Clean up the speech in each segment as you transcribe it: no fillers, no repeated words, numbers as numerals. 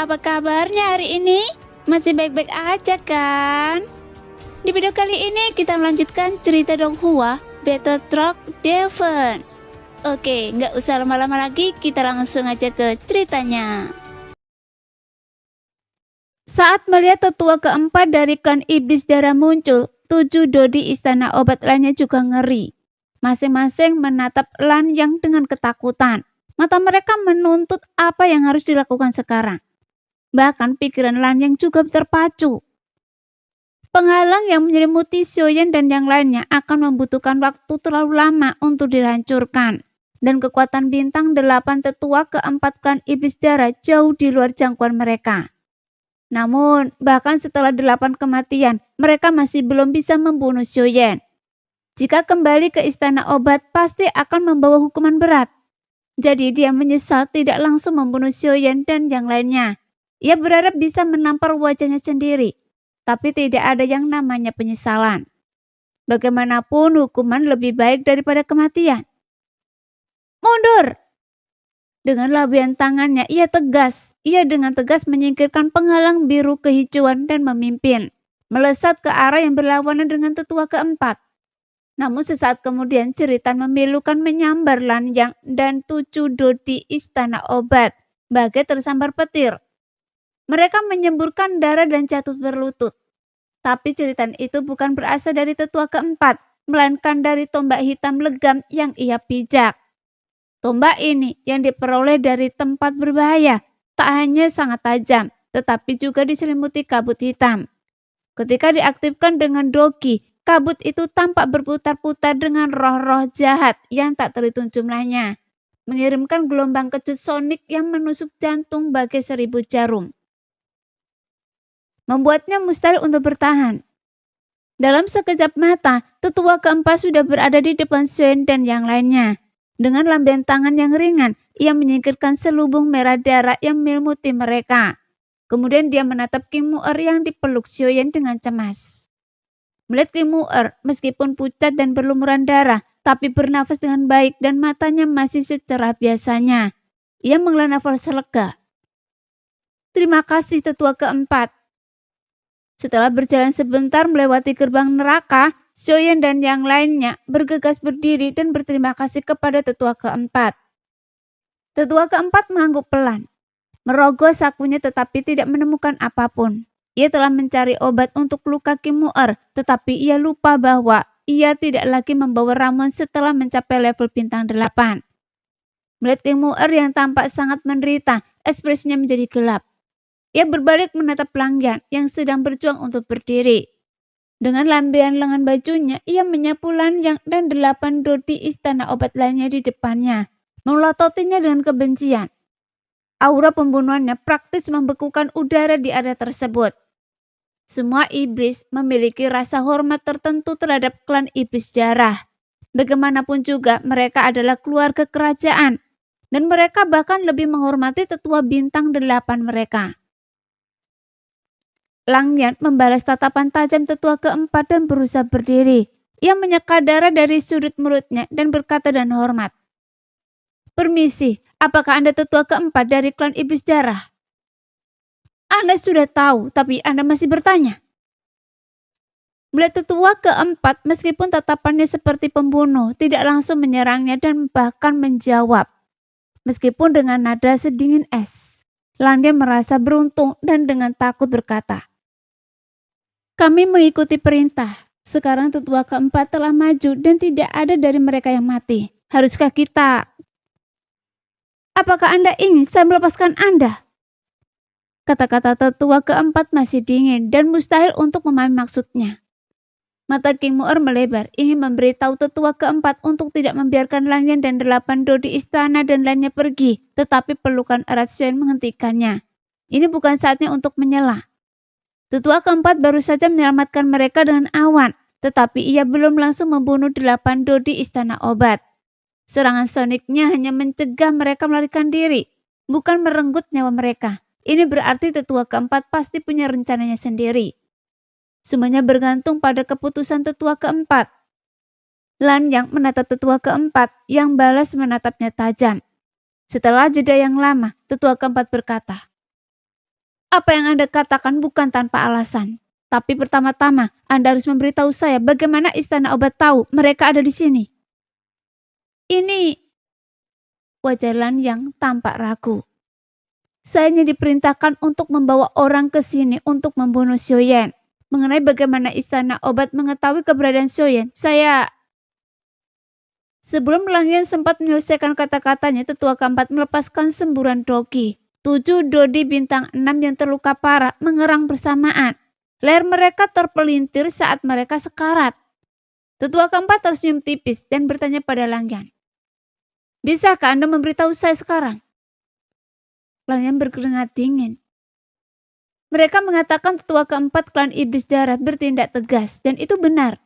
Apa kabarnya hari ini? Masih baik-baik aja kan? Di video kali ini kita melanjutkan cerita Donghua Battle Truck Devon. Oke, nggak usah lama-lama lagi, kita langsung aja ke ceritanya. Saat melihat tetua keempat dari klan Iblis Darah muncul, 7 dodi istana obat lainnya juga ngeri. Masing-masing menatap Lan Yang dengan ketakutan. Mata mereka menuntut apa yang harus dilakukan sekarang. Bahkan pikiran Lan Yang juga terpacu. Penghalang yang menyelimuti Xiaoyan dan yang lainnya akan membutuhkan waktu terlalu lama untuk dihancurkan. Dan kekuatan bintang 8 tetua keempat klan Iblis Darah jauh di luar jangkauan mereka. Namun, bahkan setelah 8 kematian, mereka masih belum bisa membunuh Xiaoyan. Jika kembali ke istana obat, pasti akan membawa hukuman berat. Jadi dia menyesal tidak langsung membunuh Xiaoyan dan yang lainnya. Ia berharap bisa menampar wajahnya sendiri, tapi tidak ada yang namanya penyesalan. Bagaimanapun hukuman lebih baik daripada kematian. Mundur! Dengan labuhan tangannya, ia dengan tegas menyingkirkan penghalang biru kehijauan dan memimpin, melesat ke arah yang berlawanan dengan tetua keempat. Namun sesaat kemudian Jeritan memilukan menyambar Lan Yang dan 7 dodi istana obat, bagai tersambar petir. Mereka menyemburkan darah dan jatuh berlutut. Tapi Jeritan itu bukan berasal dari tetua keempat, melainkan dari tombak hitam legam yang ia pijak. Tombak ini yang diperoleh dari tempat berbahaya, tak hanya sangat tajam, tetapi juga diselimuti kabut hitam. Ketika diaktifkan dengan doki, kabut itu tampak berputar-putar dengan roh-roh jahat yang tak terhitung jumlahnya, mengirimkan gelombang kejut sonik yang menusuk jantung bagai 1000 jarum. Membuatnya mustahil untuk bertahan. Dalam sekejap mata, tetua keempat sudah berada di depan Xuan dan yang lainnya. Dengan lambean tangan yang ringan, ia menyingkirkan selubung merah darah yang menyelimuti mereka. Kemudian dia menatap King Mu'er yang dipeluk Xiaoyan dengan cemas. Melihat King Mu'er, meskipun pucat dan berlumuran darah, tapi bernafas dengan baik dan matanya masih secerah biasanya. Ia menghela nafas lega. Terima kasih tetua keempat. Setelah berjalan sebentar melewati gerbang neraka, Xiaoyan dan yang lainnya bergegas berdiri dan berterima kasih kepada tetua keempat. Tetua keempat mengangguk pelan, merogoh sakunya tetapi tidak menemukan apapun. Ia telah mencari obat untuk luka King Mu'er, tetapi ia lupa bahwa ia tidak lagi membawa ramuan setelah mencapai level bintang 8. Melihat King Mu'er yang tampak sangat menderita, ekspresinya menjadi gelap. Ia berbalik menatap pelanggan yang sedang berjuang untuk berdiri. Dengan lambean lengan bajunya, ia menyapu Lan Yang dan 8 dodi istana obat lainnya di depannya, melototinya dengan kebencian. Aura pembunuhannya praktis membekukan udara di area tersebut. Semua iblis memiliki rasa hormat tertentu terhadap klan Iblis Darah. Bagaimanapun juga mereka adalah keluarga kerajaan, dan mereka bahkan lebih menghormati tetua bintang 8 mereka. Lang Yan membalas tatapan tajam tetua keempat dan berusaha berdiri. Ia menyeka darah dari sudut mulutnya dan berkata dengan hormat. Permisi, apakah Anda tetua keempat dari klan Iblis Darah? Anda sudah tahu, tapi Anda masih bertanya. Melihat tetua keempat, meskipun tatapannya seperti pembunuh, tidak langsung menyerangnya dan bahkan menjawab. Meskipun dengan nada sedingin es, Lang Yan merasa beruntung dan dengan takut berkata, kami mengikuti perintah. Sekarang tetua keempat telah maju dan tidak ada dari mereka yang mati. Haruskah kita? Apakah Anda ingin saya melepaskan Anda? Kata-kata tetua keempat masih dingin dan mustahil untuk memahami maksudnya. Mata King Mu'er melebar, ingin memberitahu tetua keempat untuk tidak membiarkan Lang Yan dan 8 dodi istana dan lainnya pergi, tetapi pelukan erat Xuan menghentikannya. Ini bukan saatnya untuk menyela. Tetua keempat baru saja menyelamatkan mereka dengan awan, tetapi ia belum langsung membunuh 8 dodi istana obat. Serangan soniknya hanya mencegah mereka melarikan diri, bukan merenggut nyawa mereka. Ini berarti tetua keempat pasti punya rencananya sendiri. Semuanya bergantung pada keputusan tetua keempat. Lan Yang menatap tetua keempat yang balas menatapnya tajam. Setelah jeda yang lama, tetua keempat berkata, Apa yang Anda katakan bukan tanpa alasan. Tapi pertama-tama, Anda harus memberitahu saya bagaimana istana obat tahu mereka ada di sini. Ini wajah Lan yang tampak ragu. Saya hanya diperintahkan untuk membawa orang ke sini untuk membunuh Xiaoyan. Mengenai bagaimana istana obat mengetahui keberadaan Xiaoyan, Sebelum Langyan sempat menyelesaikan kata-katanya, tetua keempat melepaskan semburan doki. 7 dodi bintang 6 yang terluka parah mengerang bersamaan. Leher mereka terpelintir saat mereka sekarat. Tetua keempat tersenyum tipis dan bertanya pada Langyan. Bisakah Anda memberitahu saya sekarang? Langyan berkeringat dingin. Mereka mengatakan tetua keempat klan iblis darah bertindak tegas dan itu benar.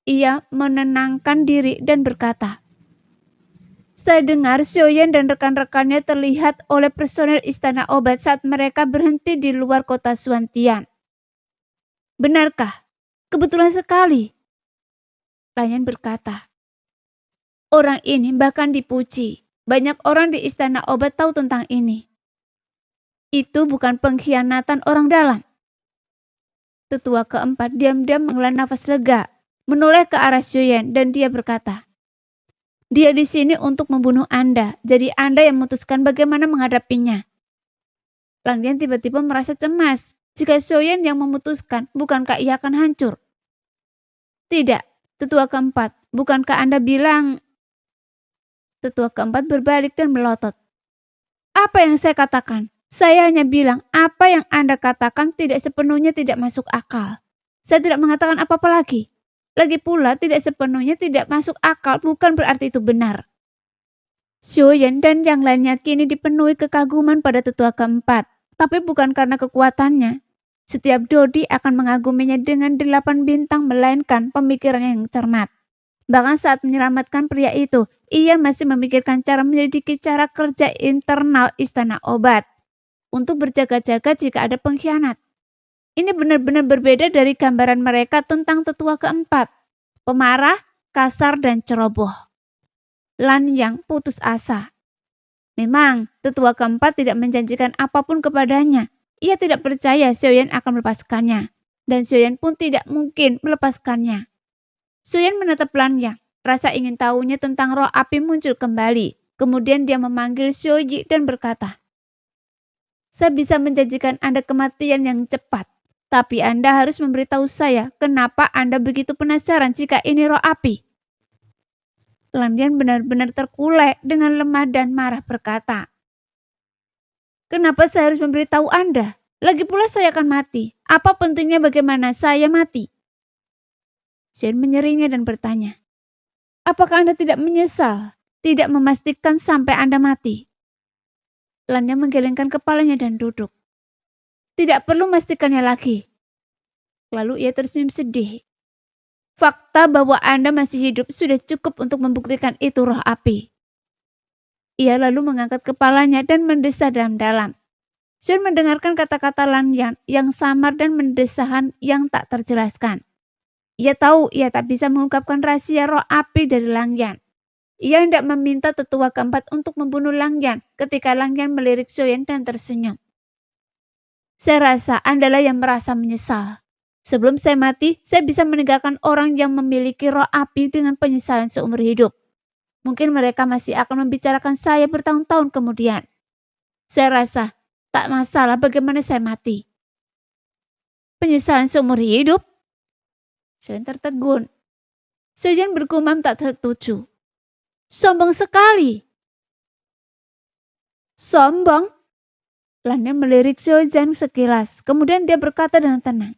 Ia menenangkan diri dan berkata, saya dengar Xiaoyan dan rekan-rekannya terlihat oleh personel istana obat saat mereka berhenti di luar kota Suantian. Benarkah? Kebetulan sekali. Lanyan berkata, orang ini bahkan dipuji. Banyak orang di istana obat tahu tentang ini. Itu bukan pengkhianatan orang dalam. Tetua keempat diam-diam menghela nafas lega, menoleh ke arah Xiaoyan dan dia berkata, dia di sini untuk membunuh Anda, jadi Anda yang memutuskan bagaimana menghadapinya. Langyan tiba-tiba merasa cemas. Jika Xiaoyan yang memutuskan, bukankah ia akan hancur? Tidak, tetua keempat, bukankah Anda bilang... Tetua keempat berbalik dan melotot. Apa yang saya katakan? Saya hanya bilang apa yang Anda katakan tidak sepenuhnya tidak masuk akal. Saya tidak mengatakan apa-apa lagi. Lagi pula tidak sepenuhnya tidak masuk akal bukan berarti itu benar. Xiaoyan dan yang lainnya kini dipenuhi kekaguman pada tetua keempat. Tapi bukan karena kekuatannya. Setiap dodi akan mengaguminya dengan 8 bintang melainkan pemikirannya yang cermat. Bahkan saat menyelamatkan pria itu, ia masih memikirkan cara menyelidiki cara kerja internal istana obat. Untuk berjaga-jaga jika ada pengkhianat. Ini benar-benar berbeda dari gambaran mereka tentang tetua keempat. Pemarah, kasar, dan ceroboh. Lan yang putus asa. Memang, tetua keempat tidak menjanjikan apapun kepadanya. Ia tidak percaya Xiaoyan akan melepaskannya. Dan Xiaoyan pun tidak mungkin melepaskannya. Xiaoyan menatap Lan Yang. Rasa ingin tahunya tentang roh api muncul kembali. Kemudian dia memanggil Xiaoyi dan berkata, saya bisa menjanjikan Anda kematian yang cepat. Tapi Anda harus memberitahu saya kenapa Anda begitu penasaran jika ini roh api. Landian benar-benar terkulai dengan lemah dan marah berkata, kenapa saya harus memberitahu Anda? Lagi pula saya akan mati. Apa pentingnya bagaimana saya mati? Xian menyeringai dan bertanya, apakah Anda tidak menyesal? Tidak memastikan sampai Anda mati? Landian menggelengkan kepalanya dan duduk. Tidak perlu memastikannya lagi. Lalu ia tersenyum sedih. Fakta bahwa Anda masih hidup sudah cukup untuk membuktikan itu roh api. Ia lalu mengangkat kepalanya dan mendesah dalam-dalam. Xian mendengarkan kata-kata Lan yang samar dan mendesahan yang tak terjelaskan. Ia tahu ia tak bisa mengungkapkan rahasia roh api dari Lang Yan. Ia hendak meminta tetua keempat untuk membunuh Lang Yan ketika Lang Yan melirik Xiaoyan dan tersenyum. Saya rasa Andalah yang merasa menyesal. Sebelum saya mati, saya bisa meninggalkan orang yang memiliki roh api dengan penyesalan seumur hidup. Mungkin mereka masih akan membicarakan saya bertahun-tahun kemudian. Saya rasa tak masalah bagaimana saya mati. Penyesalan seumur hidup? Xiaoyan tertegun. Xiaoyan bergumam tak setuju. Sombong sekali. Sombong? Landian melirik Xiaoyan sekilas. Kemudian dia berkata dengan tenang.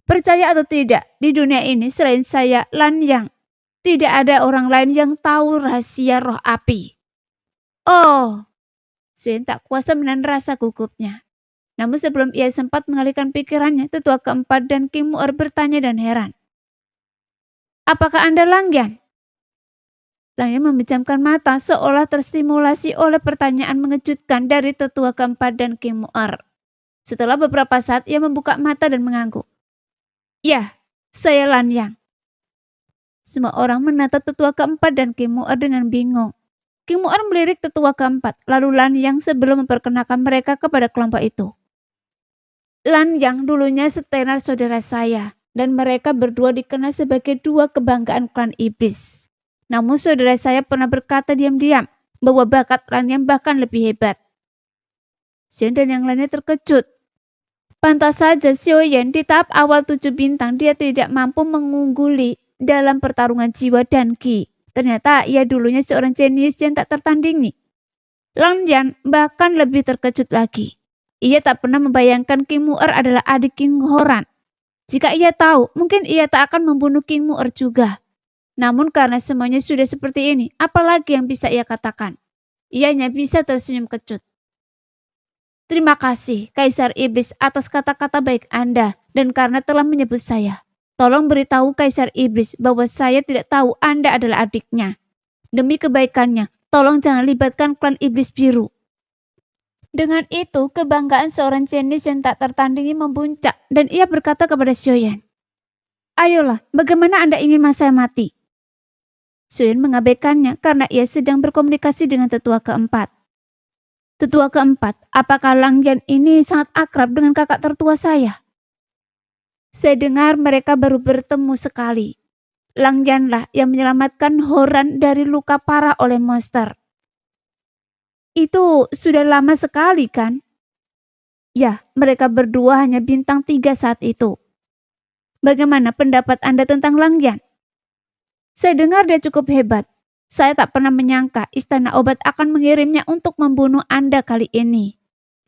Percaya atau tidak, di dunia ini selain saya, Lan Yang, tidak ada orang lain yang tahu rahasia roh api. Oh, Xiaoyan tak kuasa menahan rasa gugupnya. Namun sebelum ia sempat mengalihkan pikirannya, tetua keempat dan King Mu'er bertanya dan heran. Apakah Anda Lang Yan? Lang Yan memejamkan mata seolah terstimulasi oleh pertanyaan mengejutkan dari tetua keempat dan King Mu'er. Setelah beberapa saat ia membuka mata dan mengangguk. Ya, saya Lan Yang. Semua orang menatap tetua keempat dan King Mu'er dengan bingung. King Mu'er melirik tetua keempat, lalu Lan Yang sebelum memperkenalkan mereka kepada kelompok itu. Lan yang dulunya setenar saudara saya, dan mereka berdua dikenal sebagai dua kebanggaan klan iblis. Namun saudara saya pernah berkata diam-diam bahwa bakat Lan yang bahkan lebih hebat. Xion dan yang lainnya terkejut. Pantas saja Xiaoyan di tahap awal 7 bintang dia tidak mampu mengungguli dalam pertarungan jiwa dan ki. Ternyata ia dulunya seorang jenius yang tak tertandingi. Lang Yan bahkan lebih terkejut lagi. Ia tak pernah membayangkan King Mu'er adalah adik King Horan. Jika ia tahu, mungkin ia tak akan membunuh King Mu'er juga. Namun karena semuanya sudah seperti ini, apalagi yang bisa ia katakan? Ia hanya bisa tersenyum kecut. Terima kasih, Kaisar Iblis, atas kata-kata baik Anda dan karena telah menyebut saya. Tolong beritahu Kaisar Iblis bahwa saya tidak tahu Anda adalah adiknya. Demi kebaikannya, tolong jangan libatkan klan Iblis Biru. Dengan itu, kebanggaan seorang jenius yang tak tertandingi membuncak dan ia berkata kepada Xiaoyan, "Ayolah, bagaimana Anda ingin saya mati?" Xiaoyan mengabaikannya karena ia sedang berkomunikasi dengan tetua keempat. Tetua keempat, apakah Lang Yan ini sangat akrab dengan kakak tertua saya? Saya dengar mereka baru bertemu sekali. Lang Yan lah yang menyelamatkan Horan dari luka parah oleh monster. Itu sudah lama sekali kan? Ya, mereka berdua hanya bintang 3 saat itu. Bagaimana pendapat Anda tentang Lang Yan? Saya dengar dia cukup hebat. Saya tak pernah menyangka Istana Obat akan mengirimnya untuk membunuh Anda kali ini.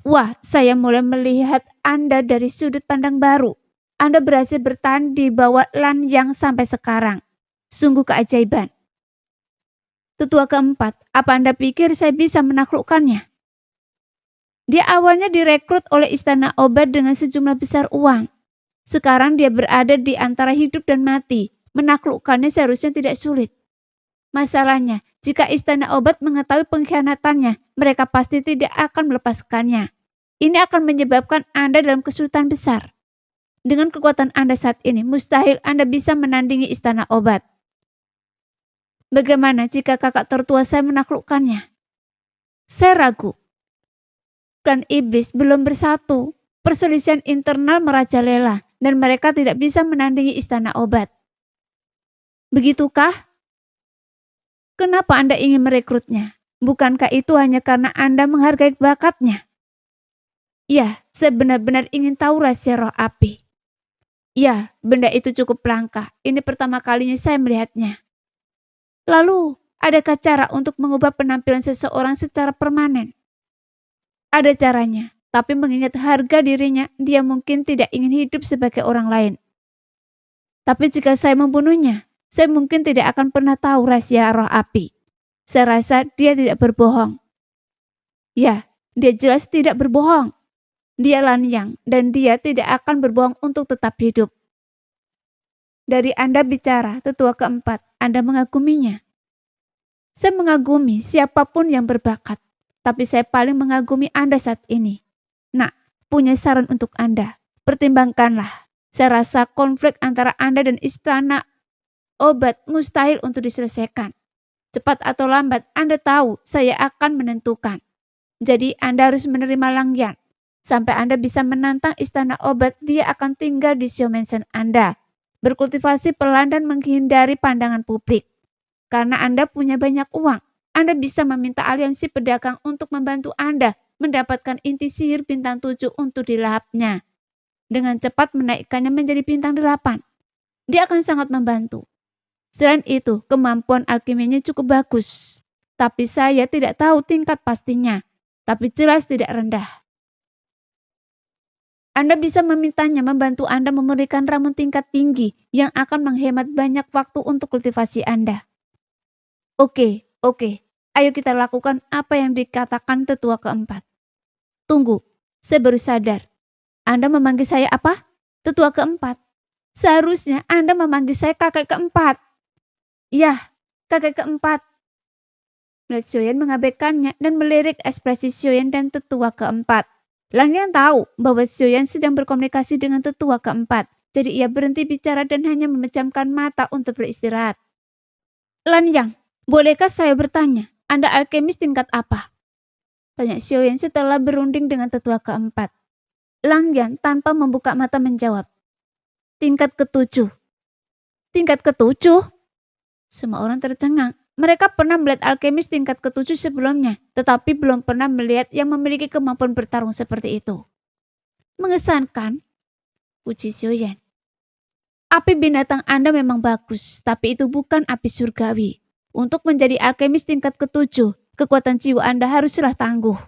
Wah, saya mulai melihat Anda dari sudut pandang baru. Anda berhasil bertahan di bawah Lan Yang sampai sekarang. Sungguh keajaiban. Tetua keempat, apa Anda pikir saya bisa menaklukkannya? Dia awalnya direkrut oleh Istana Obat dengan sejumlah besar uang. Sekarang dia berada di antara hidup dan mati. Menaklukkannya seharusnya tidak sulit. Masalahnya, jika Istana Obat mengetahui pengkhianatannya, mereka pasti tidak akan melepaskannya. Ini akan menyebabkan Anda dalam kesulitan besar. Dengan kekuatan Anda saat ini, mustahil Anda bisa menandingi Istana Obat. Bagaimana jika kakak tertua saya menaklukkannya? Saya ragu. Klan Iblis belum bersatu. Perselisihan internal merajalela dan mereka tidak bisa menandingi Istana Obat. Begitukah? Kenapa Anda ingin merekrutnya? Bukankah itu hanya karena Anda menghargai bakatnya? Ya, saya benar-benar ingin tahu rahasia roh api. Ya, benda itu cukup langka. Ini pertama kalinya saya melihatnya. Lalu, adakah cara untuk mengubah penampilan seseorang secara permanen? Ada caranya, tapi mengingat harga dirinya, dia mungkin tidak ingin hidup sebagai orang lain. Tapi jika saya membunuhnya, saya mungkin tidak akan pernah tahu rahasia roh api. Saya rasa dia tidak berbohong. Ya, dia jelas tidak berbohong. Dia Lan Yang, dan dia tidak akan berbohong untuk tetap hidup. Dari Anda bicara, tetua keempat, Anda mengaguminya. Saya mengagumi siapapun yang berbakat, tapi saya paling mengagumi Anda saat ini. Nah, punya saran untuk Anda. Pertimbangkanlah. Saya rasa konflik antara Anda dan Istana Obat mustahil untuk diselesaikan. Cepat atau lambat, Anda tahu saya akan menentukan. Jadi Anda harus menerima Lang Yan. Sampai Anda bisa menantang Istana Obat, dia akan tinggal di Xiao Mansion Anda. Berkultivasi pelan dan menghindari pandangan publik. Karena Anda punya banyak uang, Anda bisa meminta aliansi pedagang untuk membantu Anda mendapatkan inti sihir bintang 7 untuk dilahapnya. Dengan cepat menaikkannya menjadi bintang 8. Dia akan sangat membantu. Selain itu, kemampuan alkiminya cukup bagus. Tapi saya tidak tahu tingkat pastinya. Tapi jelas tidak rendah. Anda bisa memintanya membantu Anda memulihkan ramuan tingkat tinggi yang akan menghemat banyak waktu untuk kultivasi Anda. Oke. Ayo kita lakukan apa yang dikatakan tetua keempat. Tunggu, saya baru sadar. Anda memanggil saya apa? Tetua keempat. Seharusnya Anda memanggil saya kakek keempat. Yah, kakek keempat. Melihat Xiaoyan mengabaikannya dan melirik ekspresi Xiaoyan dan tetua keempat. Lang Yang tahu bahwa Xiaoyan sedang berkomunikasi dengan tetua keempat. Jadi ia berhenti bicara dan hanya memejamkan mata untuk beristirahat. Lan Yang, bolehkah saya bertanya, Anda alkemis tingkat apa? Tanya Xiaoyan setelah berunding dengan tetua keempat. Lang Yan tanpa membuka mata menjawab. Tingkat ketujuh. Tingkat ketujuh? Semua orang tercengang. Mereka pernah melihat alkemis tingkat ketujuh sebelumnya, tetapi belum pernah melihat yang memiliki kemampuan bertarung seperti itu. Mengesankan, puji Xiaoyan. Api binatang Anda memang bagus, tapi itu bukan api surgawi. Untuk menjadi alkemis tingkat ketujuh, kekuatan jiwa Anda haruslah tangguh.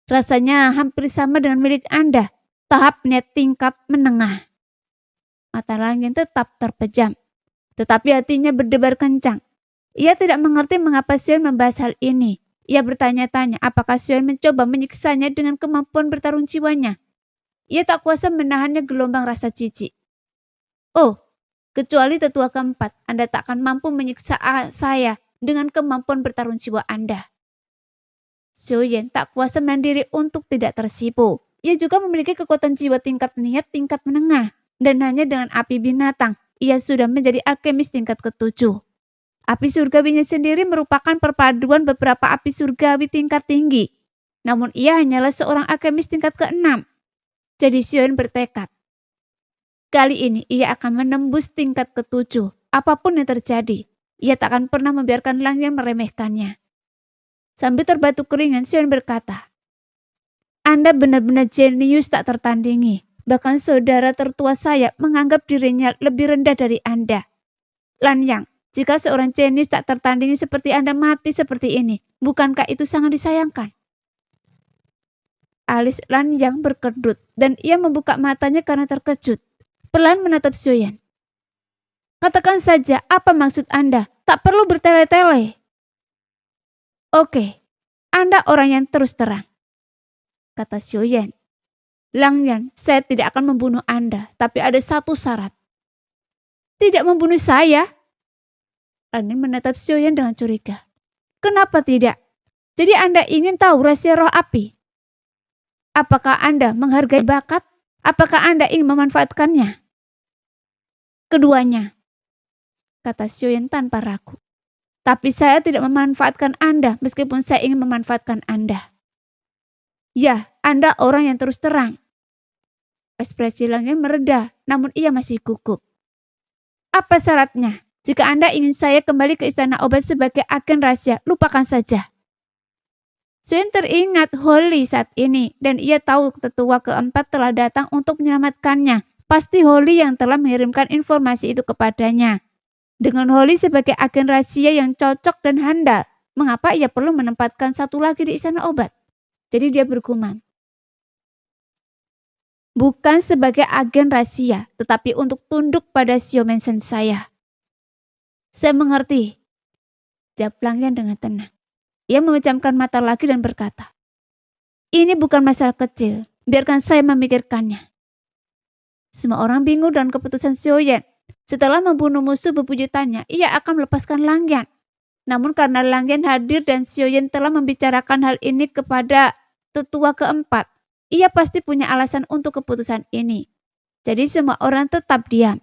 Rasanya hampir sama dengan milik Anda, tahap niat tingkat menengah. Mata Lang Yan tetap terpejam, tetapi hatinya berdebar kencang. Ia tidak mengerti mengapa Xion membahas hal ini. Ia bertanya-tanya apakah Xion mencoba menyiksanya dengan kemampuan bertarung jiwanya. Ia tak kuasa menahannya gelombang rasa jijik. Oh, kecuali tetua keempat, Anda tak akan mampu menyiksa saya dengan kemampuan bertarung jiwa Anda. Xiaoyan tak kuasa menahan diri untuk tidak tersipu. Ia juga memiliki kekuatan jiwa tingkat niat tingkat menengah. Dan hanya dengan api binatang, ia sudah menjadi alkemis tingkat ketujuh. Api surgawinya sendiri merupakan perpaduan beberapa api surgawi tingkat tinggi. Namun ia hanyalah seorang alkemis tingkat keenam. Jadi Xiaoyan bertekad. Kali ini ia akan menembus tingkat ketujuh. Apapun yang terjadi, ia tak akan pernah membiarkan Lang Yan meremehkannya. Sambil terbatuk keringat, Xiaoyan berkata, Anda benar-benar jenius tak tertandingi. Bahkan saudara tertua saya menganggap dirinya lebih rendah dari Anda. Lan Yang, jika seorang jenius tak tertandingi seperti Anda mati seperti ini, bukankah itu sangat disayangkan? Alis Lan Yang berkedut dan ia membuka matanya karena terkejut. Pelan menatap Xiaoyan. Katakan saja apa maksud Anda, tak perlu bertele-tele. Oke, Anda orang yang terus terang, kata Xiaoyan. Lang Yan, saya tidak akan membunuh Anda, tapi ada satu syarat. Tidak membunuh saya? Lan Yan menatap Xiaoyan dengan curiga. Kenapa tidak? Jadi Anda ingin tahu rahasia roh api? Apakah Anda menghargai bakat? Apakah Anda ingin memanfaatkannya? Keduanya, kata Xiaoyan tanpa ragu. Tapi saya tidak memanfaatkan Anda meskipun saya ingin memanfaatkan Anda. Ya, Anda orang yang terus terang. Ekspresi Lang Yan mereda, namun ia masih gugup. Apa syaratnya? Jika Anda ingin saya kembali ke istana obat sebagai agen rahasia, lupakan saja. Xiaoyan teringat Holly saat ini dan ia tahu tetua keempat telah datang untuk menyelamatkannya. Pasti Holly yang telah mengirimkan informasi itu kepadanya. Dengan Holly sebagai agen rahasia yang cocok dan handal, mengapa ia perlu menempatkan satu lagi di istana obat? Jadi dia bergumam. Bukan sebagai agen rahasia, tetapi untuk tunduk pada Xiao Mensen saya. Saya mengerti, jawab Lang Yan dengan tenang. Ia memejamkan mata lagi dan berkata, ini bukan masalah kecil, biarkan saya memikirkannya. Semua orang bingung dengan keputusan Xiaoyan. Setelah membunuh musuh bebuyutannya, ia akan melepaskan Lang Yan. Namun karena Lang Yan hadir dan Xiaoyan telah membicarakan hal ini kepada tetua keempat, ia pasti punya alasan untuk keputusan ini. Jadi semua orang tetap diam.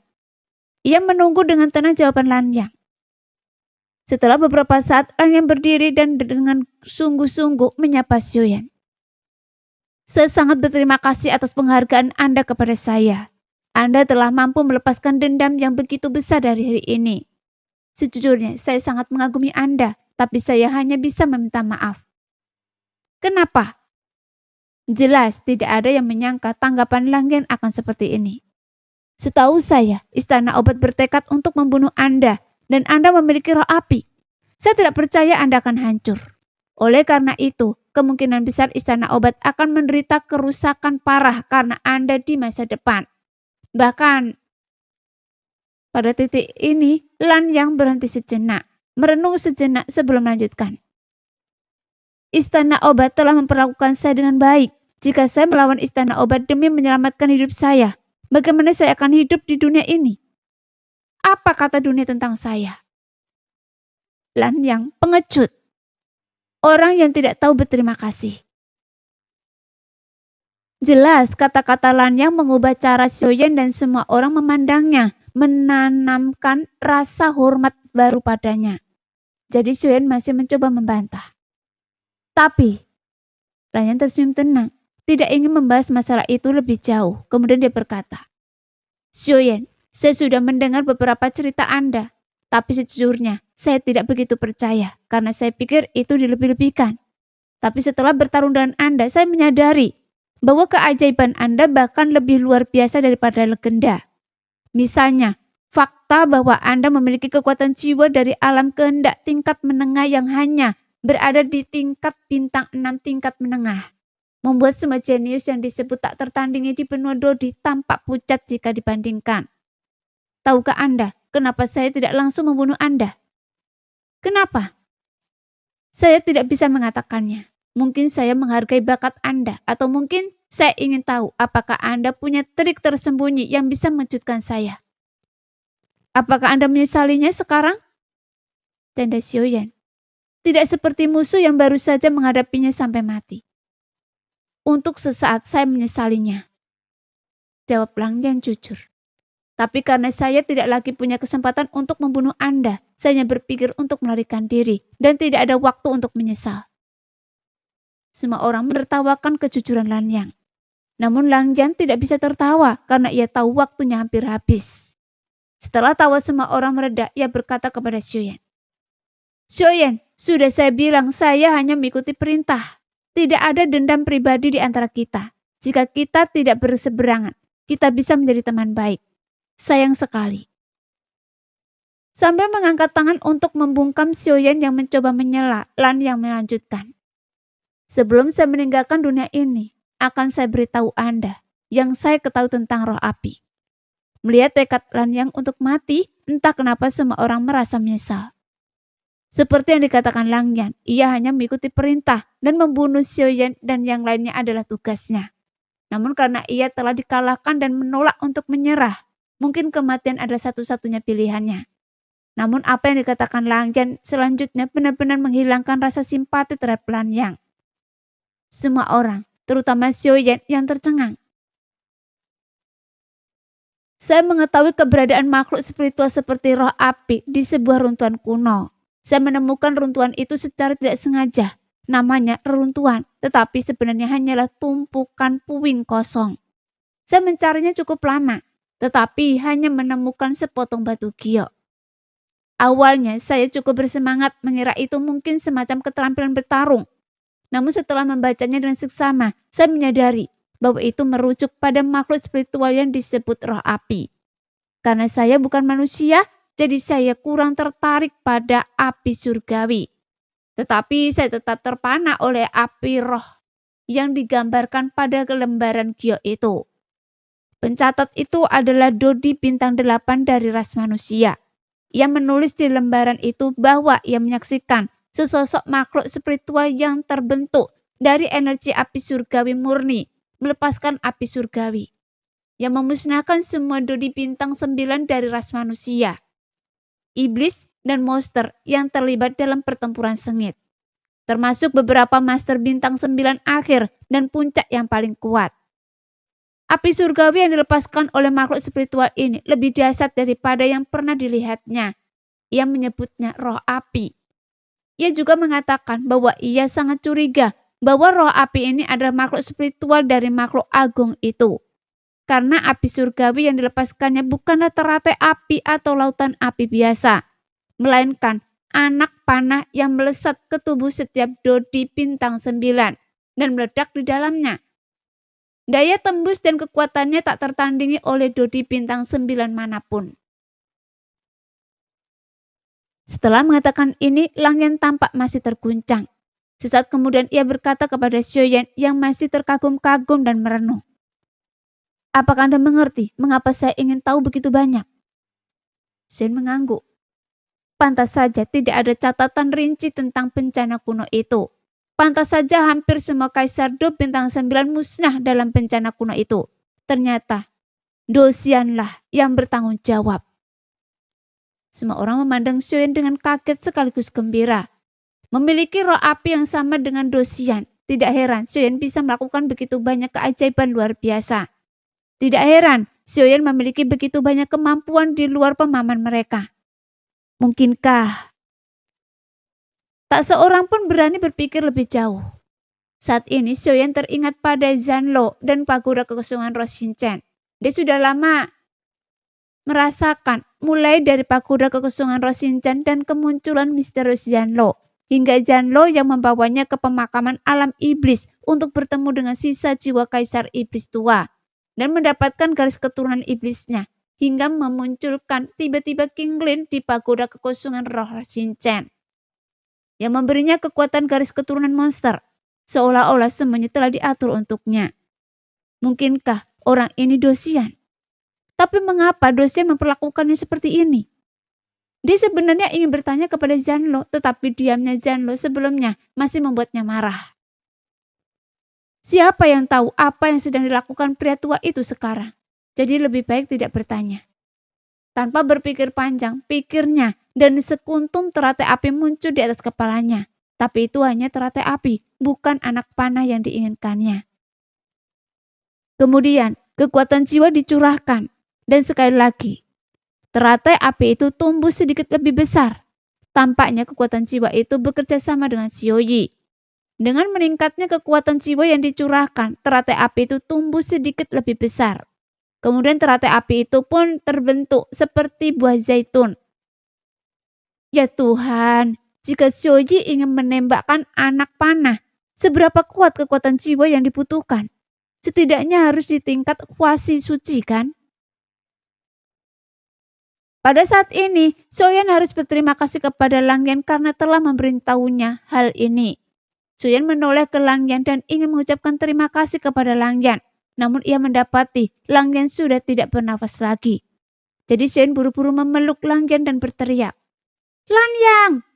Ia menunggu dengan tenang jawaban Lang Yan. Setelah beberapa saat, Lang Yan berdiri dan dengan sungguh-sungguh menyapa Xiaoyan. Saya sangat berterima kasih atas penghargaan Anda kepada saya. Anda telah mampu melepaskan dendam yang begitu besar dari hari ini. Sejujurnya, saya sangat mengagumi Anda, tapi saya hanya bisa meminta maaf. Kenapa? Jelas tidak ada yang menyangka tanggapan Lang Yan akan seperti ini. Setahu saya, istana obat bertekad untuk membunuh Anda, dan Anda memiliki roh api. Saya tidak percaya Anda akan hancur. Oleh karena itu, kemungkinan besar istana obat akan menderita kerusakan parah karena Anda di masa depan. Bahkan, pada titik ini, Lan Yang berhenti sejenak, merenung sejenak sebelum melanjutkan. Istana obat telah memperlakukan saya dengan baik. Jika saya melawan istana obat demi menyelamatkan hidup saya, bagaimana saya akan hidup di dunia ini? Apa kata dunia tentang saya? Lan Yang pengecut. Orang yang tidak tahu berterima kasih. Jelas kata-kata Lan Yang mengubah cara Xiaoyan dan semua orang memandangnya, menanamkan rasa hormat baru padanya. Jadi Xiaoyan masih mencoba membantah. Tapi, Lan Yang tersenyum tenang. tidak ingin membahas masalah itu lebih jauh. Kemudian dia berkata, Xiaoyan, saya sudah mendengar beberapa cerita Anda, tapi sejujurnya saya tidak begitu percaya karena saya pikir itu dilebih-lebihkan. Tapi setelah bertarung dengan Anda, saya menyadari bahwa keajaiban Anda bahkan lebih luar biasa daripada legenda. Misalnya, fakta bahwa Anda memiliki kekuatan jiwa dari alam kehendak tingkat menengah yang hanya berada di tingkat bintang 6 tingkat menengah. Membuat semua jenius yang disebut tak tertandingi di benua Dodi tampak pucat jika dibandingkan. Tahukah Anda kenapa saya tidak langsung membunuh Anda? Kenapa? Saya tidak bisa mengatakannya. Mungkin saya menghargai bakat Anda, atau mungkin saya ingin tahu apakah Anda punya trik tersembunyi yang bisa mengejutkan saya. Apakah Anda menyesalinya sekarang? Tanda Xiaoyan. Tidak seperti musuh yang baru saja menghadapinya sampai mati. Untuk sesaat saya menyesalinya. Jawab Lang yang jujur. Tapi karena saya tidak lagi punya kesempatan untuk membunuh Anda, saya hanya berpikir untuk melarikan diri dan tidak ada waktu untuk menyesal. Semua orang menertawakan kejujuran Lan Yang. Namun Lang Yang tidak bisa tertawa karena ia tahu waktunya hampir habis. Setelah tawa semua orang mereda, ia berkata kepada Xiaoyan. Xiaoyan, sudah saya bilang saya hanya mengikuti perintah. Tidak ada dendam pribadi di antara kita. Jika kita tidak berseberangan, kita bisa menjadi teman baik. Sayang sekali. Sambil mengangkat tangan untuk membungkam Xiaoyan yang mencoba menyela, Lan yang melanjutkan. Sebelum saya meninggalkan dunia ini, akan saya beritahu Anda yang saya ketahui tentang roh api. Melihat tekad Lan Yang untuk mati, entah kenapa semua orang merasa menyesal. Seperti yang dikatakan Lang Yan, ia hanya mengikuti perintah dan membunuh Xiaoyan dan yang lainnya adalah tugasnya. Namun karena ia telah dikalahkan dan menolak untuk menyerah, mungkin kematian adalah satu-satunya pilihannya. Namun apa yang dikatakan Lang Yan selanjutnya benar-benar menghilangkan rasa simpati terhadap Lan Yang. Semua orang, terutama Xiaoyan yang tercengang. Saya mengetahui keberadaan makhluk spiritual seperti roh api di sebuah runtuhan kuno. Saya menemukan runtuhan itu secara tidak sengaja. Namanya reruntuhan, tetapi sebenarnya hanyalah tumpukan puing kosong. Saya mencarinya cukup lama, tetapi hanya menemukan sepotong batu giok. Awalnya saya cukup bersemangat mengira itu mungkin semacam keterampilan bertarung. Namun setelah membacanya dengan seksama, saya menyadari bahwa itu merujuk pada makhluk spiritual yang disebut roh api. Karena saya bukan manusia, jadi saya kurang tertarik pada api surgawi. Tetapi saya tetap terpana oleh api roh yang digambarkan pada lembaran giok itu. Pencatat itu adalah Dodi bintang 8 dari ras manusia. Ia menulis di lembaran itu bahwa ia menyaksikan sesosok makhluk spiritual yang terbentuk dari energi api surgawi murni, melepaskan api surgawi, yang memusnahkan semua Dodi bintang 9 dari ras manusia, iblis dan monster yang terlibat dalam pertempuran sengit, termasuk beberapa master bintang 9 akhir dan puncak yang paling kuat. Api surgawi yang dilepaskan oleh makhluk spiritual ini lebih dahsyat daripada yang pernah dilihatnya. Ia menyebutnya roh api. Ia juga mengatakan bahwa ia sangat curiga bahwa roh api ini adalah makhluk spiritual dari makhluk agung itu. Karena api surgawi yang dilepaskannya bukanlah teratai api atau lautan api biasa, melainkan anak panah yang melesat ke tubuh setiap Dodi bintang 9 dan meledak di dalamnya. Daya tembus dan kekuatannya tak tertandingi oleh Dodi bintang 9 manapun. Setelah mengatakan ini, Lang Yan tampak masih terguncang. Sesaat kemudian ia berkata kepada Xiaoyan yang masih terkagum-kagum dan merenung. Apakah Anda mengerti mengapa saya ingin tahu begitu banyak? Xiaoyan mengangguk. Pantas saja tidak ada catatan rinci tentang bencana kuno itu. Pantas saja hampir semua kaisar Do bintang 9 musnah dalam bencana kuno itu. Ternyata Dosianlah yang bertanggung jawab. Semua orang memandang Xiaoyan dengan kaget sekaligus gembira. Memiliki roh api yang sama dengan Dosian. Tidak heran Xiaoyan bisa melakukan begitu banyak keajaiban luar biasa. Tidak heran Xiaoyan memiliki begitu banyak kemampuan di luar pemahaman mereka. Mungkinkah tak seorang pun berani berpikir lebih jauh? Saat ini Xiaoyan teringat pada Zanlo dan pagoda kekosongan Roshinchen. Dia sudah lama merasakan mulai dari pagoda kekosongan Roshinchen dan kemunculan misterius Zanlo, hingga Zanlo yang membawanya ke pemakaman alam iblis untuk bertemu dengan sisa jiwa kaisar iblis tua dan mendapatkan garis keturunan iblisnya, hingga memunculkan tiba-tiba King Lin di pagoda kekosongan Roshinchen yang memberinya kekuatan garis keturunan monster, seolah-olah semuanya telah diatur untuknya. Mungkinkah orang ini Dosian? Tapi mengapa Dosian memperlakukannya seperti ini? Dia sebenarnya ingin bertanya kepada Zanlo, tetapi diamnya Zanlo sebelumnya masih membuatnya marah. Siapa yang tahu apa yang sedang dilakukan pria tua itu sekarang? Jadi lebih baik tidak bertanya. Tanpa berpikir panjang, pikirnya dan sekuntum teratai api muncul di atas kepalanya. Tapi itu hanya teratai api, bukan anak panah yang diinginkannya. Kemudian, kekuatan jiwa dicurahkan. Dan sekali lagi, teratai api itu tumbuh sedikit lebih besar. Tampaknya kekuatan jiwa itu bekerja sama dengan Xiaoyi. Dengan meningkatnya kekuatan jiwa yang dicurahkan, teratai api itu tumbuh sedikit lebih besar. Kemudian teratai api itu pun terbentuk seperti buah zaitun. Ya Tuhan, jika Xiaoyi ingin menembakkan anak panah, seberapa kuat kekuatan jiwa yang dibutuhkan? Setidaknya harus di tingkat kuasi suci kan? Pada saat ini, Xiaoyan harus berterima kasih kepada Langyan karena telah memberitahunya hal ini. Xiaoyan menoleh ke Langyan dan ingin mengucapkan terima kasih kepada Langyan. Namun ia mendapati Langyan sudah tidak bernafas lagi. Jadi Xiaoyan buru-buru memeluk Langyan dan berteriak, "Langyang!"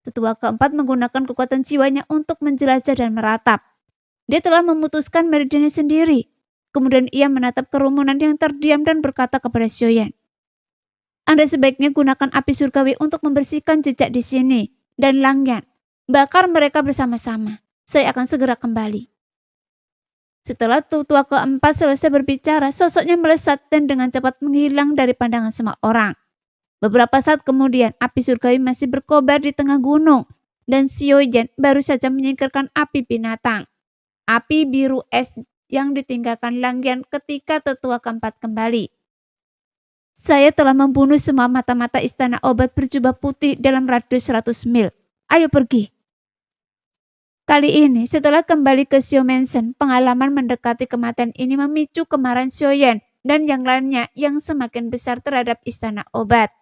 Tetua keempat menggunakan kekuatan jiwanya untuk menjelajah dan meratap. Dia telah memutuskan meridiannya sendiri. Kemudian ia menatap kerumunan yang terdiam dan berkata kepada Xiaoyan, "Anda sebaiknya gunakan api surgawi untuk membersihkan jejak di sini. Dan Langyan, bakar mereka bersama-sama. Saya akan segera kembali." Setelah tetua keempat selesai berbicara, sosoknya melesat dan dengan cepat menghilang dari pandangan semua orang. Beberapa saat kemudian, api surgawi masih berkobar di tengah gunung, dan Xiaoyan baru saja menyingkirkan api binatang. Api biru es yang ditinggalkan Langyan ketika tetua keempat kembali. "Saya telah membunuh semua mata-mata istana obat berjubah putih dalam radius 100 mil. Ayo pergi." Kali ini, setelah kembali ke Xiaomensen, pengalaman mendekati kematian ini memicu kemarahan Xiaoyan dan yang lainnya yang semakin besar terhadap istana obat.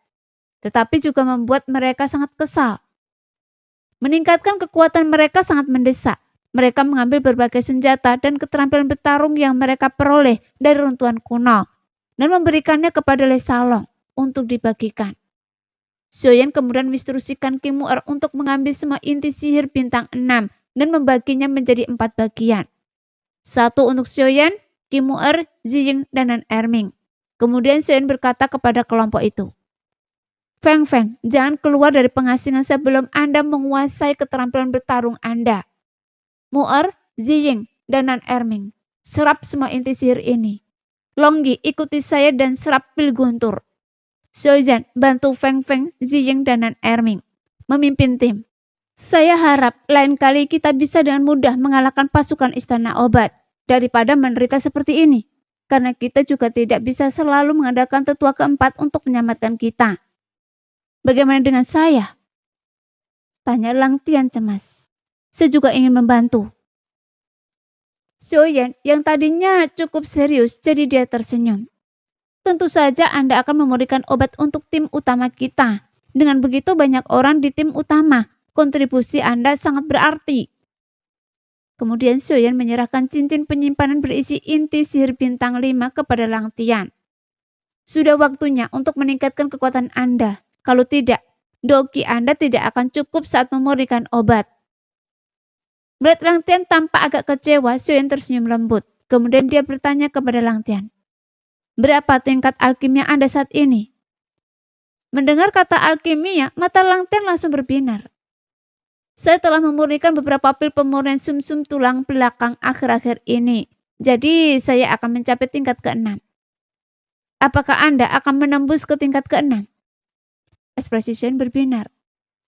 Tetapi juga membuat mereka sangat kesal. Meningkatkan kekuatan mereka sangat mendesak. Mereka mengambil berbagai senjata dan keterampilan bertarung yang mereka peroleh dari runtuhan kuno dan memberikannya kepada Le Salong untuk dibagikan. Xiaoyan kemudian menginstruksikan King Mu'er untuk mengambil semua inti sihir bintang 6 dan membaginya menjadi 4 bagian. 1 untuk Xiaoyan, King Mu'er, Ziying, dan Nan Erming. Kemudian Xiaoyan berkata kepada kelompok itu, Feng Feng, jangan keluar dari pengasingan sebelum Anda menguasai keterampilan bertarung Anda. Mu'er, Ziying, dan Nan Erming, serap semua inti sihir ini. Longgi, ikuti saya dan serap pil guntur. Xiaoyan, bantu Feng Feng, Ziying, dan Nan Erming memimpin tim. Saya harap lain kali kita bisa dengan mudah mengalahkan pasukan istana obat daripada menderita seperti ini. Karena kita juga tidak bisa selalu mengandalkan tetua keempat untuk menyelamatkan kita. Bagaimana dengan saya? Tanya Lang Tian cemas. Saya juga ingin membantu. Xiaoyan yang tadinya cukup serius, jadi dia tersenyum. Tentu saja Anda akan memberikan obat untuk tim utama kita. Dengan begitu banyak orang di tim utama, kontribusi Anda sangat berarti. Kemudian Xiaoyan menyerahkan cincin penyimpanan berisi inti sihir bintang 5 kepada Lang Tian. Sudah waktunya untuk meningkatkan kekuatan Anda. Kalau tidak, doki Anda tidak akan cukup saat memurnikan obat. Melihat Lang Tian tampak agak kecewa, Xiaoyan tersenyum lembut. Kemudian dia bertanya kepada Lang Tian, "Berapa tingkat alkimia Anda saat ini?" Mendengar kata alkimia, mata Lang Tian langsung berbinar. "Saya telah memurnikan beberapa pil pemurnian sumsum tulang belakang akhir-akhir ini. Jadi saya akan mencapai tingkat ke-6. Apakah Anda akan menembus ke tingkat ke-6? Ekspresi Xiaoyan berbinar.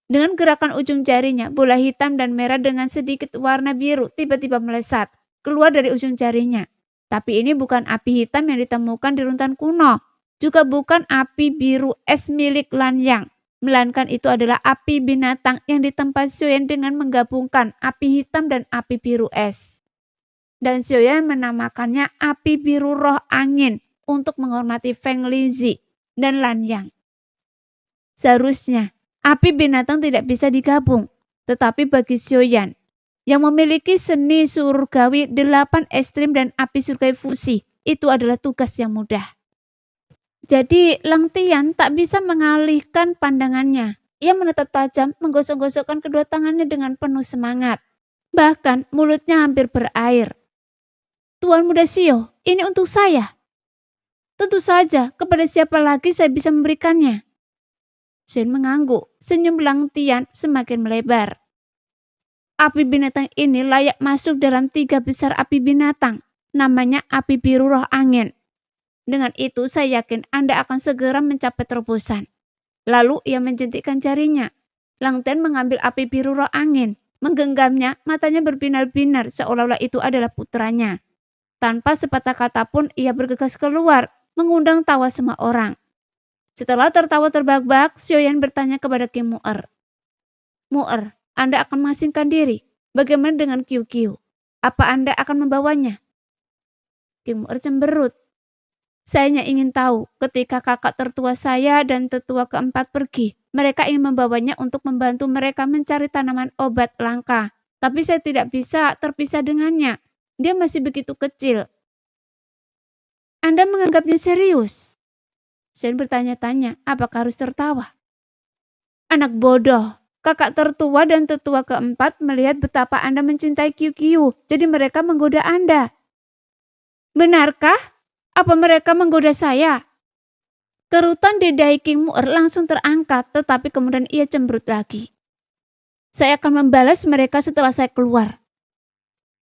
Dengan gerakan ujung jarinya, bola hitam dan merah dengan sedikit warna biru tiba-tiba melesat keluar dari ujung jarinya. Tapi ini bukan api hitam yang ditemukan di runtan kuno, juga bukan api biru es milik Lanyang, melainkan itu adalah api binatang yang ditempa Xiaoyan dengan menggabungkan api hitam dan api biru es. Dan Xiaoyan menamakannya api biru roh angin untuk menghormati Feng Lizhi dan Lanyang. Seharusnya api binatang tidak bisa digabung, tetapi bagi Xiaoyan yang memiliki seni surgawi 8 ekstrim dan api surgawi fusi, itu adalah tugas yang mudah. Jadi Lang Tian tak bisa mengalihkan pandangannya. Ia menatap tajam, menggosok-gosokkan kedua tangannya dengan penuh semangat. Bahkan mulutnya hampir berair. Tuan Muda Xiao, ini untuk saya. Tentu saja, kepada siapa lagi saya bisa memberikannya? Xian mengangguk, senyum Lang Tian semakin melebar. Api binatang ini layak masuk dalam 3 besar api binatang, namanya api biru roh angin. Dengan itu saya yakin Anda akan segera mencapai terobosan. Lalu ia menjentikkan jarinya. Lang Tian mengambil api biru roh angin, menggenggamnya, matanya berbinar-binar seolah-olah itu adalah putranya. Tanpa sepatah kata pun ia bergegas keluar, mengundang tawa semua orang. Setelah tertawa terbahak-bahak, Xiaoyan bertanya kepada King Mu'er. Mu'er, Anda akan mengasingkan diri. Bagaimana dengan Qiu Qiu? Apa Anda akan membawanya? King Mu'er cemberut. Saya hanya ingin tahu, ketika kakak tertua saya dan tetua keempat pergi, mereka ingin membawanya untuk membantu mereka mencari tanaman obat langka. Tapi saya tidak bisa terpisah dengannya. Dia masih begitu kecil. Anda menganggapnya serius? Shen bertanya-tanya, apakah harus tertawa? Anak bodoh, kakak tertua dan tetua keempat melihat betapa Anda mencintai Qiu Qiu, jadi mereka menggoda Anda. Benarkah? Apa mereka menggoda saya? Kerutan di dahi King Mu'er langsung terangkat, tetapi kemudian ia cemberut lagi. Saya akan membalas mereka setelah saya keluar.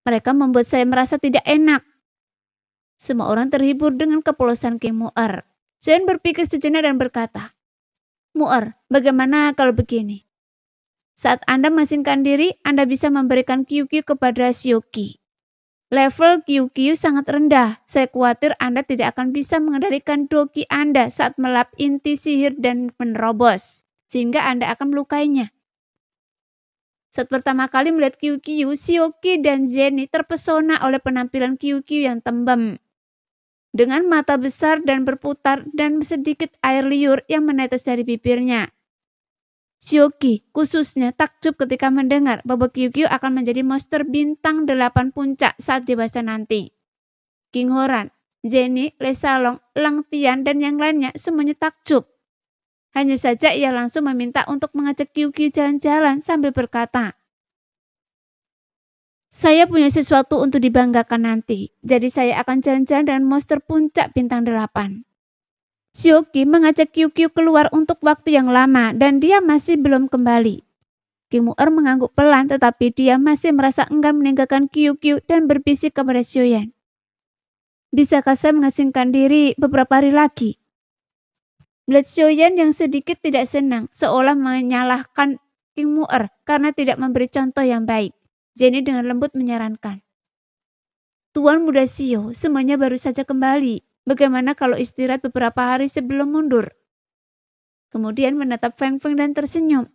Mereka membuat saya merasa tidak enak. Semua orang terhibur dengan kepolosan King Mu'er. Shen berpikir sejenak dan berkata, Mu'er, bagaimana kalau begini? Saat Anda mengasingkan diri, Anda bisa memberikan Qiu Qiu kepada Xiaoqi. Level Qiu Qiu sangat rendah. Saya khawatir Anda tidak akan bisa mengendalikan doki Anda saat melap inti sihir dan menerobos, sehingga Anda akan melukainya. Saat pertama kali melihat Qiu Qiu, Xiaoqi dan Zhenny terpesona oleh penampilan Qiu Qiu yang tembem. Dengan mata besar dan berputar dan sedikit air liur yang menetes dari bibirnya. Xiaoqi khususnya takjub ketika mendengar bahwa Qiu Qiu akan menjadi monster bintang 8 puncak saat dewasa nanti. King Horan, Zhenny, Le Salong, Lang Tian, dan yang lainnya semuanya takjub. Hanya saja ia langsung meminta untuk mengajak Qiu Qiu jalan-jalan sambil berkata, saya punya sesuatu untuk dibanggakan nanti, jadi saya akan jalan-jalan dengan monster puncak bintang 8. Xiaoqi mengajak Qiu Qiu keluar untuk waktu yang lama dan dia masih belum kembali. King Mu'er mengangguk pelan tetapi dia masih merasa enggan meninggalkan Qiu Qiu dan berbisik kepada Xiaoyan. Bisakah saya mengasingkan diri beberapa hari lagi? Melihat Xiaoyan yang sedikit tidak senang, seolah menyalahkan King Mu'er karena tidak memberi contoh yang baik. Zhenny dengan lembut menyarankan. Tuan Muda Xiao, semuanya baru saja kembali. Bagaimana kalau istirahat beberapa hari sebelum mundur? Kemudian menatap Feng Feng dan tersenyum.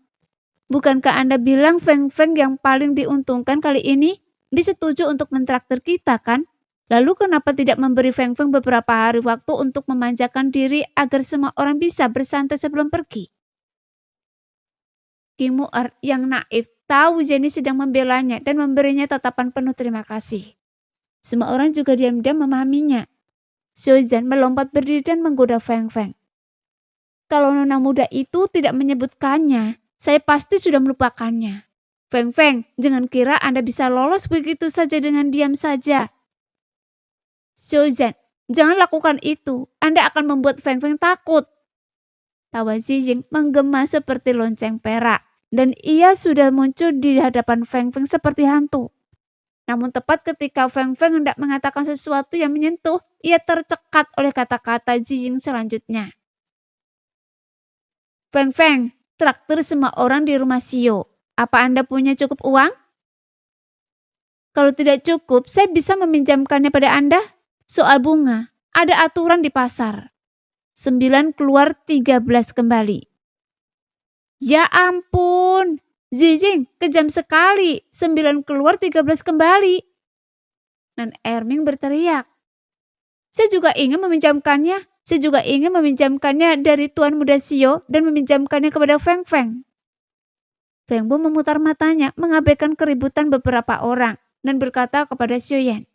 Bukankah Anda bilang Feng Feng yang paling diuntungkan kali ini? Dia setuju untuk mentraktir kita kan? Lalu kenapa tidak memberi Feng Feng beberapa hari waktu untuk memanjakan diri agar semua orang bisa bersantai sebelum pergi? King Mu'er yang naif tahu Zhenny sedang membelanya dan memberinya tatapan penuh terima kasih. Semua orang juga diam-diam memahaminya. Xiaozan melompat berdiri dan menggoda Feng Feng. Kalau nona muda itu tidak menyebutkannya, saya pasti sudah melupakannya. Feng Feng, jangan kira Anda bisa lolos begitu saja dengan diam saja. Xiaozan, jangan lakukan itu. Anda akan membuat Feng Feng takut. Tawa Zijing menggema seperti lonceng perak, dan ia sudah muncul di hadapan Feng Feng seperti hantu. Namun tepat ketika Feng Feng hendak mengatakan sesuatu yang menyentuh, ia tercekat oleh kata-kata Zijing selanjutnya. Feng Feng, traktir semua orang di rumah Sio. Apa Anda punya cukup uang? Kalau tidak cukup, saya bisa meminjamkannya pada Anda. Soal bunga, ada aturan di pasar. 9 keluar 13 kembali. Ya ampun, Zijing, kejam sekali. 9 keluar 13 kembali. Dan Erming berteriak. Saya juga ingin meminjamkannya. Saya juga ingin meminjamkannya dari Tuan Muda Sio dan meminjamkannya kepada Feng Feng. Feng Bu memutar matanya, mengabaikan keributan beberapa orang, dan berkata kepada Xiaoyan,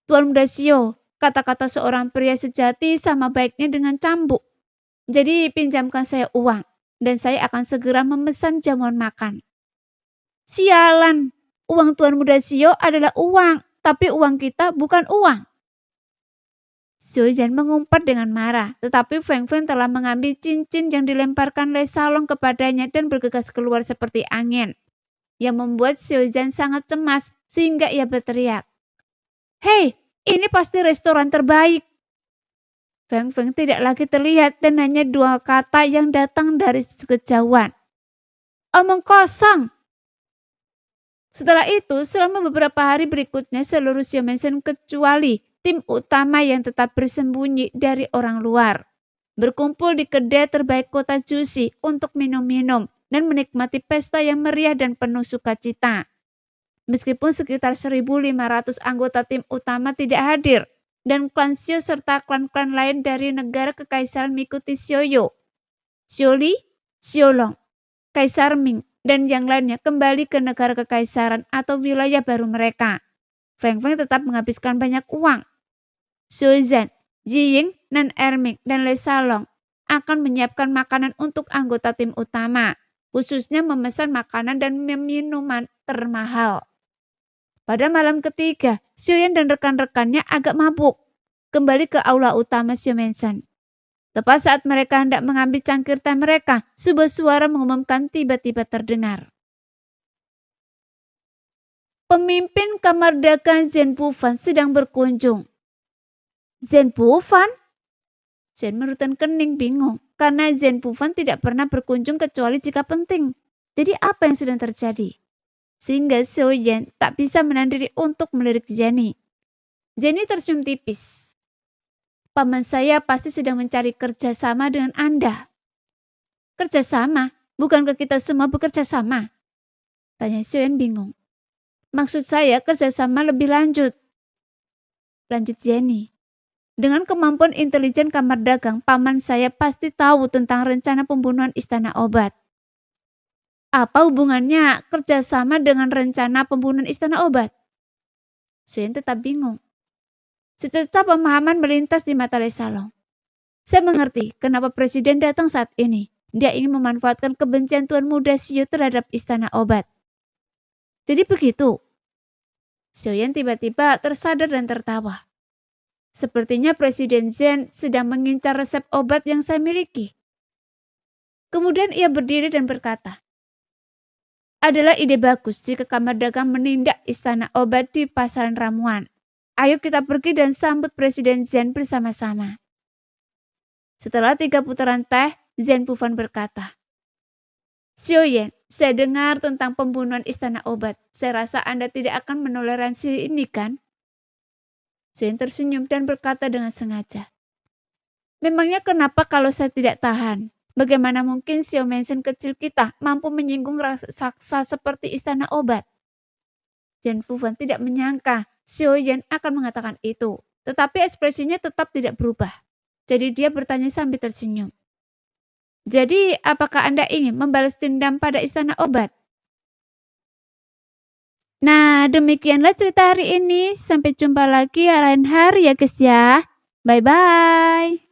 Tuan Muda Sio, kata-kata seorang pria sejati sama baiknya dengan cambuk. Jadi pinjamkan saya uang, dan saya akan segera memesan jamuan makan. Sialan, uang Tuan Muda Sio adalah uang, tapi uang kita bukan uang. Xiaoyan mengumpat dengan marah, tetapi Feng Feng telah mengambil cincin yang dilemparkan Le Salong kepadanya dan bergegas keluar seperti angin, yang membuat Xiaoyan sangat cemas sehingga ia berteriak, Hei, ini pasti restoran terbaik. Feng Feng tidak lagi terlihat dan hanya 2 kata yang datang dari kejauhan. Omong kosong. Setelah itu, selama beberapa hari berikutnya seluruh Xiaomensen kecuali tim utama yang tetap bersembunyi dari orang luar, berkumpul di kedai terbaik kota Jushi untuk minum-minum dan menikmati pesta yang meriah dan penuh sukacita. Meskipun sekitar 1.500 anggota tim utama tidak hadir, dan klan Xiu serta klan-klan lain dari negara kekaisaran mengikuti Xiuyu, Xiuli, Xiulong, Kaisar Ming, dan yang lainnya kembali ke negara kekaisaran atau wilayah baru mereka. Feng Feng tetap menghabiskan banyak uang. Xiaoyan, Jiying, Nan Erming, dan Le Salong akan menyiapkan makanan untuk anggota tim utama, khususnya memesan makanan dan minuman termahal. Pada malam ketiga, Xiaoyan dan rekan-rekannya agak mabuk, kembali ke aula utama Xiaomensan. Tepat saat mereka hendak mengambil cangkir teh mereka, sebuah suara mengumumkan tiba-tiba terdengar. Pemimpin kamar dagang Zhen Bufan sedang berkunjung. Zhen Bufan? Zhen merutan kening bingung, karena Zhen Bufan tidak pernah berkunjung kecuali jika penting. Jadi apa yang sedang terjadi? Sehingga Xiaoyan tak bisa menahan diri untuk melirik Jenny. Jenny tersenyum tipis. Paman saya pasti sedang mencari kerjasama dengan Anda. Kerjasama? Bukankah kita semua bekerja sama? Tanya Xiaoyan bingung. Maksud saya kerjasama lebih lanjut. Lanjut Jenny. Dengan kemampuan intelijen kamar dagang, paman saya pasti tahu tentang rencana pembunuhan istana obat. Apa hubungannya kerjasama dengan rencana pembunuhan istana obat? Xiaoyan tetap bingung. Secerca pemahaman melintas di mata Le Salong. Saya mengerti kenapa presiden datang saat ini. Dia ingin memanfaatkan kebencian Tuan Muda Xiu terhadap istana obat. Jadi begitu. Xiaoyan tiba-tiba tersadar dan tertawa. Sepertinya Presiden Zhen sedang mengincar resep obat yang saya miliki. Kemudian ia berdiri dan berkata, adalah ide bagus jika kamar dagang menindak istana obat di pasaran ramuan. Ayo kita pergi dan sambut Presiden Zhen bersama-sama. Setelah 3 putaran teh, Zhen Bufan berkata, Xiaoyan, saya dengar tentang pembunuhan istana obat. Saya rasa Anda tidak akan menoleransi ini kan? Xiaoyan tersenyum dan berkata dengan sengaja. Memangnya kenapa kalau saya tidak tahan? Bagaimana mungkin Xiaomensen kecil kita mampu menyinggung raksasa seperti istana obat? Zhen Bufan tidak menyangka Xiaoyan akan mengatakan itu. Tetapi ekspresinya tetap tidak berubah. Jadi dia bertanya sambil tersenyum. Jadi apakah Anda ingin membalas dendam pada istana obat? Nah, demikianlah cerita hari ini. Sampai jumpa lagi lain hari ya guys ya. Bye-bye.